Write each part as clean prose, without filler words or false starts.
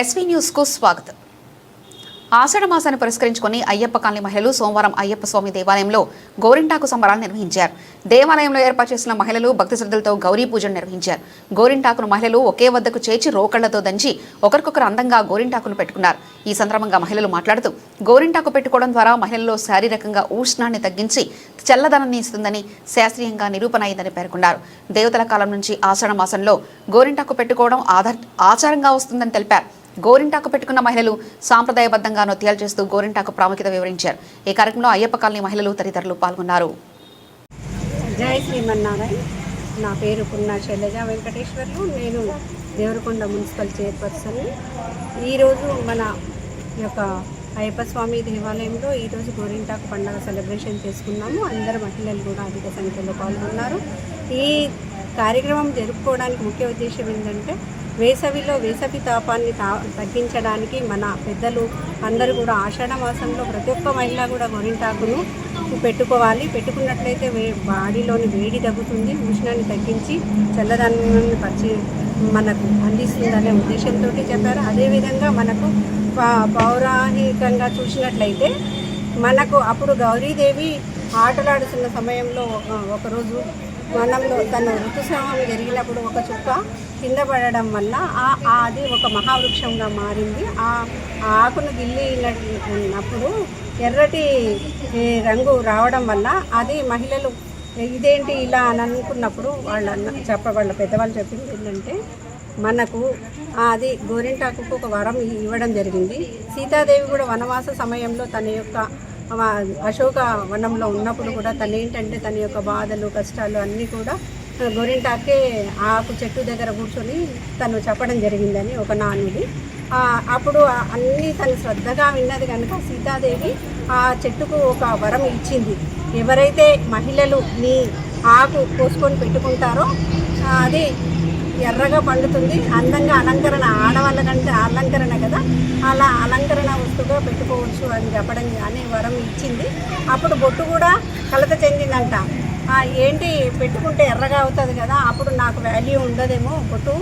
SV news కు స్వాగతం. ఆషాఢ మాసాన్ని పురస్కరించుకుని అయ్యప్ప కాలనీ మహిళలు సోమవారం అయ్యప్ప స్వామి దేవాలయంలో గోరింటాకు సంబరాలు నిర్వహించారు. దేవాలయంలో ఏర్పాటు చేసిన మహిళలు భక్తి శ్రద్ధలతో గౌరీ పూజను నిర్వహించారు. గోరింటాకును మహిళలు ఒకే వద్దకు చేర్చి రోకళ్లతో దంచి ఒకరికొకరు అందంగా గోరింటాకును పెట్టుకున్నారు. ఈ సందర్భంగా మహిళలు మాట్లాడుతూ గోరింటాకు పెట్టుకోవడం ద్వారా మహిళల్లో శారీరకంగా ఉష్ణాన్ని తగ్గించి చల్లదనాన్ని ఇస్తుందని శాస్త్రీయంగా నిరూపణ అయిందని పేర్కొన్నారు. దేవతల కాలం నుంచి ఆషాఢ మాసంలో గోరింటాకు పెట్టుకోవడం ఆచారంగా వస్తుందని తెలిపారు. గోరింటాకు పెట్టుకున్న మహిళలు సాంప్రదాయబద్ధంగా నృత్యాలు చేస్తూ గోరింటాకు ప్రాముఖ్యత వివరించారు. ఈ కార్యక్రమంలో అయ్యప్ప కాలనీ మహిళలు తదితరులు పాల్గొన్నారు. జై శ్రీమన్నారాయణ. నా పేరు పున్నా శైలజ వెంకటేశ్వర్లు. నేను దేవరకొండ మున్సిపల్ చైర్పర్సన్. ఈరోజు మన యొక్క అయ్యప్ప స్వామి దేవాలయంలో ఈరోజు గోరింటాకు పండుగ సెలబ్రేషన్ చేసుకున్నాము. అందరు మహిళలు కూడా అధిక సంఖ్యలో పాల్గొన్నారు. ఈ కార్యక్రమం జరుపుకోవడానికి ముఖ్య ఉద్దేశం ఏంటంటే వేసవిలో వేసవి తాపాన్ని తగ్గించడానికి మన పెద్దలు అందరూ కూడా ఆషాఢ మాసంలో ప్రతి ఒక్క మహిళ కూడా గోరింటాకును పెట్టుకోవాలి. పెట్టుకున్నట్లయితే బాడీలోని వేడి తగ్గుతుంది, ఉష్ణాన్ని తగ్గించి చల్లదనాన్ని మనకు అందిస్తుందనే ఉద్దేశంతో చెప్పారు. అదేవిధంగా మనకు పౌరాణికంగా చూసినట్లయితే మనకు అప్పుడు గౌరీదేవి ఆటలాడుతున్న సమయంలో ఒకరోజు వనంలో తన ఋతుస్రావం జరిగినప్పుడు ఒక చుక్క కింద పడడం వల్ల అది ఒక మహావృక్షంగా మారింది. ఆ ఆకును గిల్లినప్పుడు ఎర్రటి రంగు రావడం వల్ల అది మహిళలు ఇదేంటి ఇలా అని అనుకున్నప్పుడు వాళ్ళ పెద్దవాళ్ళు చెప్పింది ఏంటంటే మనకు అది గోరింటాకు ఒక వరం ఇవ్వడం జరిగింది. సీతాదేవి కూడా వనవాస సమయంలో తన యొక్క అశోక వనంలో ఉన్నప్పుడు కూడా తన యొక్క బాధలు కష్టాలు అన్నీ కూడా గోరింటాకే ఆకు చెట్టు దగ్గర కూర్చొని తను చెప్పడం జరిగిందని ఒక నానుడి. అప్పుడు అన్నీ తను శ్రద్ధగా విన్నది కనుక సీతాదేవి ఆ చెట్టుకు ఒక వరం ఇచ్చింది. ఎవరైతే మహిళలు నీ ఆకు కోసుకొని పెట్టుకుంటారో అది ఎర్రగా పండుతుంది, అందంగా అలంకరణ, ఆడవాళ్ళ కంటే అలంకరణ కదా, అలా అలంకరణ వస్తువుగా పెట్టుకోవచ్చు అని చెప్పడం అనే వరం ఇచ్చింది. అప్పుడు బొట్టు కూడా కలత చెందిందంట. ఏంటి పెట్టుకుంటే ఎర్రగా అవుతుంది కదా, అప్పుడు నాకు వాల్యూ ఉండదేమో, బొట్టు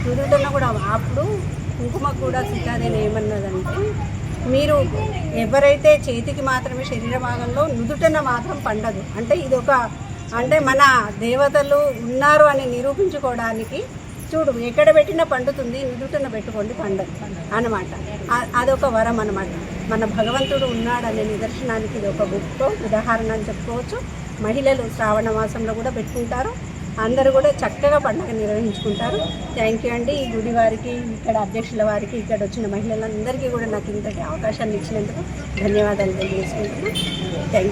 నుదుటన కూడా. అప్పుడు కుంకుమ కూడా సీతాదేవి ఏమన్నదంటే మీరు ఎవరైతే చేతికి మాత్రమే శరీర భాగంలో నుదుటన మాత్రం పండదు, అంటే అంటే మన దేవతలు ఉన్నారు అని నిరూపించుకోవడానికి చూడు ఎక్కడ పెట్టినా పండుతుంది, నుదుటన పెట్టుకోండి పండదు అన్నమాట. అదొక వరం అన్నమాట. మన భగవంతుడు ఉన్నాడనే నిదర్శనానికి ఇది ఒక గొప్ప ఉదాహరణ అని చెప్పుకోవచ్చు. మహిళలు శ్రావణ మాసంలో కూడా పెట్టుకుంటారు. అందరూ కూడా చక్కగా పండుగ నిర్వహించుకుంటారు. థ్యాంక్ యూ అండి. ఈ గుడి వారికి, ఇక్కడ అధ్యక్షుల వారికి, ఇక్కడ వచ్చిన మహిళలందరికీ కూడా నాకు ఇంతటి అవకాశాన్ని ఇచ్చినందుకు ధన్యవాదాలు తెలియజేసుకుంటున్నాను. Thank you.